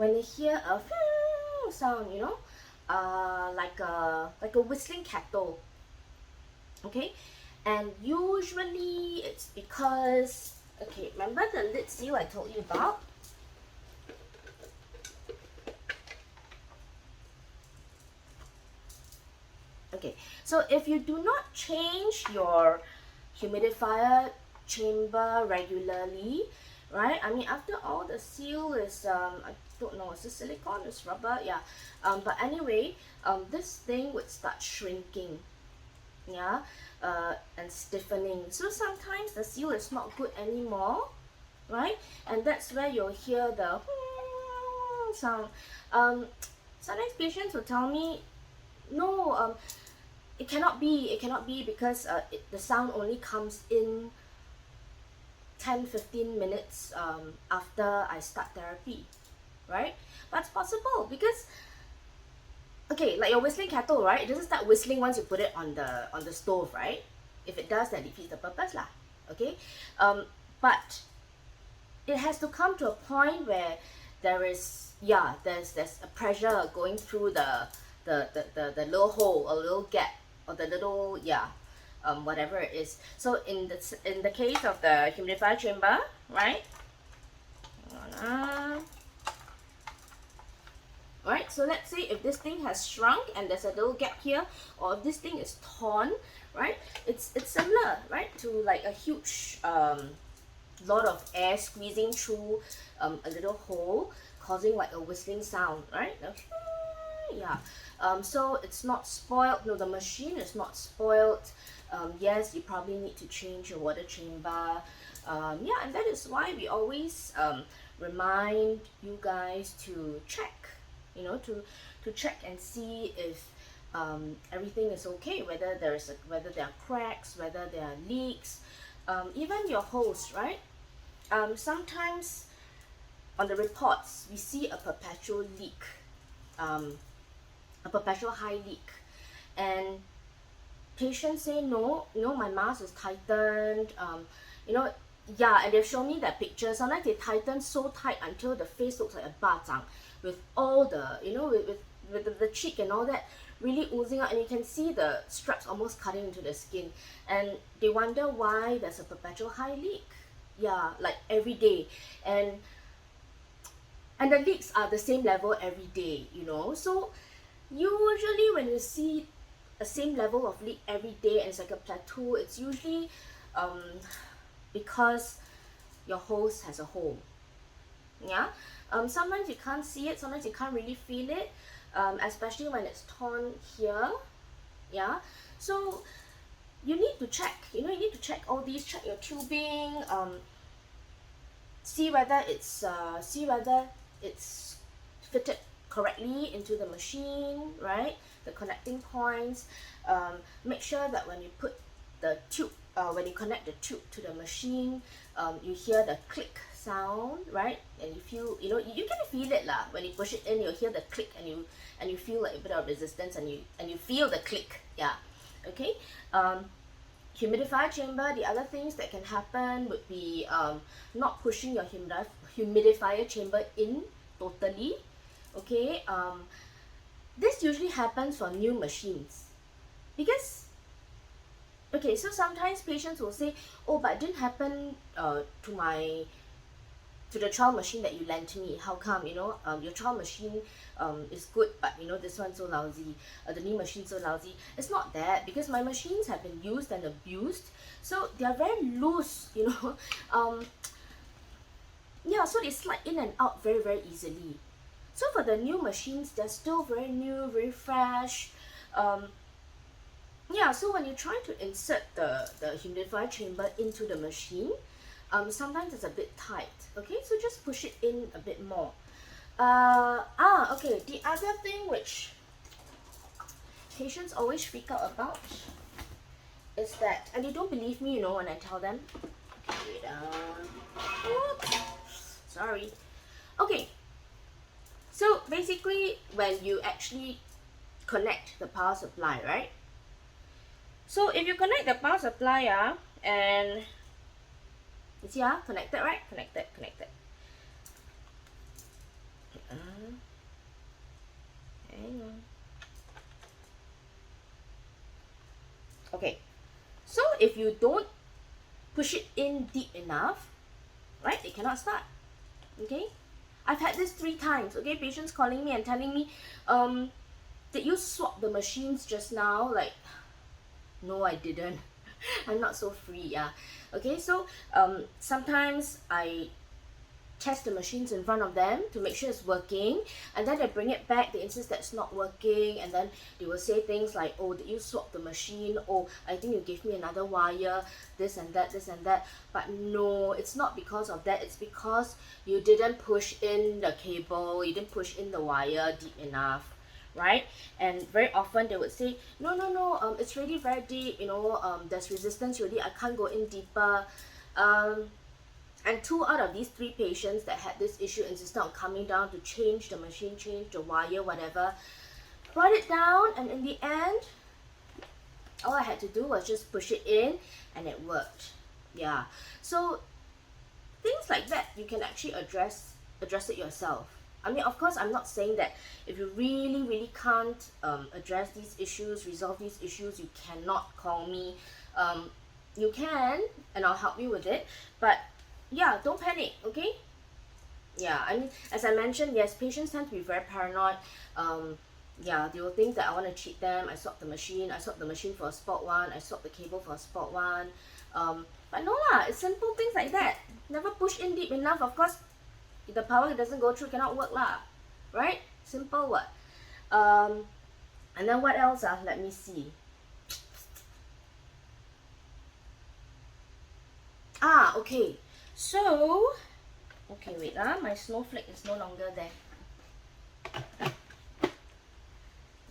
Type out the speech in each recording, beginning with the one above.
when they hear a sound, you know, like a whistling kettle. Okay, and usually it's because, okay, remember the lid seal I told you about? Okay, so if you do not change your humidifier chamber regularly, right? I mean, after all, the seal is I don't know, is it silicone, is rubber? Yeah. But anyway, this thing would start shrinking, yeah, and stiffening. So sometimes the seal is not good anymore, right? And that's where you'll hear the sound. Sometimes patients will tell me, no, it cannot be because the sound only comes in 10-15 minutes after I start therapy, right? But it's possible because, okay, like your whistling kettle, right? It doesn't start whistling once you put it on the stove, right? If it does, that defeats the purpose lah. Okay, but it has to come to a point where there's a pressure going through the little hole, a little gap, or the little, whatever it is. So in the case of the humidifier chamber, right? Right, so let's say if this thing has shrunk and there's a little gap here, or if this thing is torn, right? It's similar, right, to like a huge lot of air squeezing through a little hole, causing like a whistling sound, right? Yeah. So it's not spoiled. No, the machine is not spoiled. Yes, you probably need to change your water chamber. Yeah, and that is why we always remind you guys to check, you know, to check and see if everything is okay, whether there are cracks, whether there are leaks, even your hose, right? Sometimes on the reports we see a perpetual leak, a perpetual high leak, and patients say no, you know, my mask is tightened, you know, yeah, and they've shown me that picture. Sometimes they tighten so tight until the face looks like a bajang, with all the, you know, with the cheek and all that really oozing out, and you can see the straps almost cutting into the skin, and they wonder why there's a perpetual high leak. Yeah, like every day, and the leaks are the same level every day, you know. So usually when you see a same level of leak every day and it's like a plateau, it's usually because your hose has a hole. Yeah, sometimes you can't see it, sometimes you can't really feel it, especially when it's torn here. Yeah, so you need to check, you know, you need to check all these, check your tubing, see whether it's fitted correctly into the machine, right? The connecting points. Make sure that when you put the tube, when you connect the tube to the machine, you hear the click sound, right? And you feel, you know, you can feel it lah. When you push it in, you'll hear the click, and you feel like a bit of resistance, and you feel the click. Yeah, okay. Humidifier chamber, the other things that can happen would be not pushing your humidifier chamber in totally. Okay, this usually happens for new machines because, okay, so sometimes patients will say, oh, but it didn't happen to the trial machine that you lent me. How come? You know, your trial machine is good, but you know, this one's so lousy, the new machine's so lousy. It's not that, because my machines have been used and abused, so they are very loose, you know. Yeah, so they slide in and out very, very easily. So for the new machines, they're still very new, very fresh. Yeah, so when you try to insert the humidifier chamber into the machine, sometimes it's a bit tight. Okay, so just push it in a bit more. Okay, the other thing which patients always freak out about is that, and they don't believe me, you know, when I tell them. Okay, oops, sorry. Okay, so basically when you actually connect the power supply, right? So if you connect the power supply, and you see, connected, right? Connected. Hang on. Okay, so if you don't push it in deep enough, right, it cannot start. Okay, I've had this 3 times. Okay, patients calling me and telling me, did you swap the machines just now? Like, no, I didn't. I'm not so free. Yeah. Okay, so sometimes I test the machines in front of them to make sure it's working, and then they bring it back, they insist that it's not working, and then they will say things like, oh, did you swap the machine? Oh, I think you gave me another wire, this and that, this and that. But no, it's not because of that. It's because you didn't push in the cable, you didn't push in the wire deep enough, right? And very often they would say, no, it's really very deep, there's resistance already, I can't go in deeper. And 2 out of these 3 patients that had this issue insisted on coming down to change the machine, change the wire, whatever. Brought it down, and in the end, all I had to do was just push it in, and it worked. Yeah. So things like that, you can actually address it yourself. I mean, of course, I'm not saying that if you really, really can't address these issues, resolve these issues, you cannot call me. You can, and I'll help you with it. But yeah, don't panic, okay? Yeah, I mean, as I mentioned, yes, patients tend to be very paranoid. Yeah, they will think that I want to cheat them. I swapped the machine for a spoilt one, I swapped the cable for a spoilt one. But no lah, it's simple things like that. Never push in deep enough, of course, if the power doesn't go through, cannot work lah. Right? Simple what? And then what else? Let me see. Okay. So, okay, wait, my snowflake is no longer there.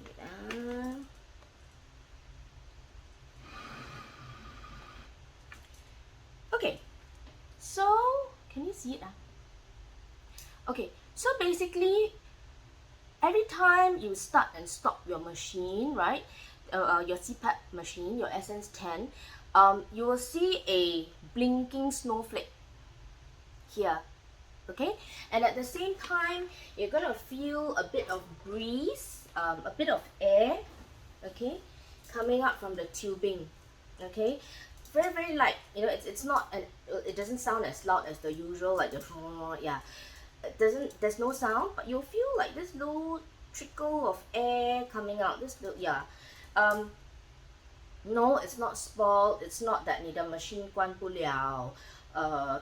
Wait, okay, so, can you see it? Okay, so basically, every time you start and stop your machine, right, your CPAP machine, your SnooZze 10, you will see a blinking snowflake here, okay? And at the same time, you're gonna feel a bit of breeze, a bit of air, okay, coming up from the tubing, okay? Very, very light, it's not, it doesn't sound as loud as the usual, like the, yeah, there's no sound, but you'll feel like this little trickle of air coming out, this little, yeah. No, it's not spoiled. It's not that 你的 machine 关不了,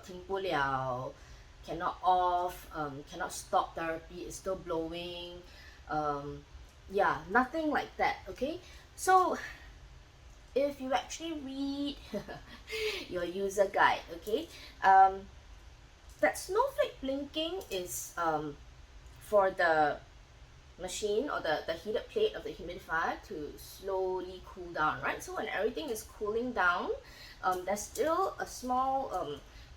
停不了, cannot off, cannot stop therapy, it's still blowing. Yeah, nothing like that, okay? So, if you actually read your user guide, okay, that snowflake blinking is for the machine or the heated plate of the humidifier to slowly cool down, right? So when everything is cooling down, there's still a small,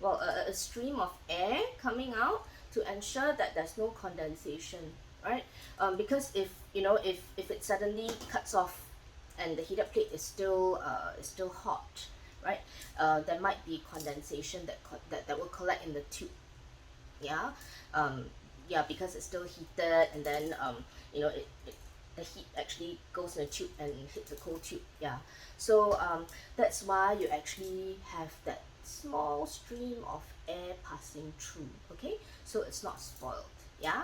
a stream of air coming out to ensure that there's no condensation, right? Because if it suddenly cuts off and the heated plate is still hot, right? There might be condensation that will collect in the tube. Yeah. Yeah, because it's still heated, and then the heat actually goes in the tube and hits the cold tube. Yeah, so that's why you actually have that small stream of air passing through. Okay, so it's not spoiled. Yeah.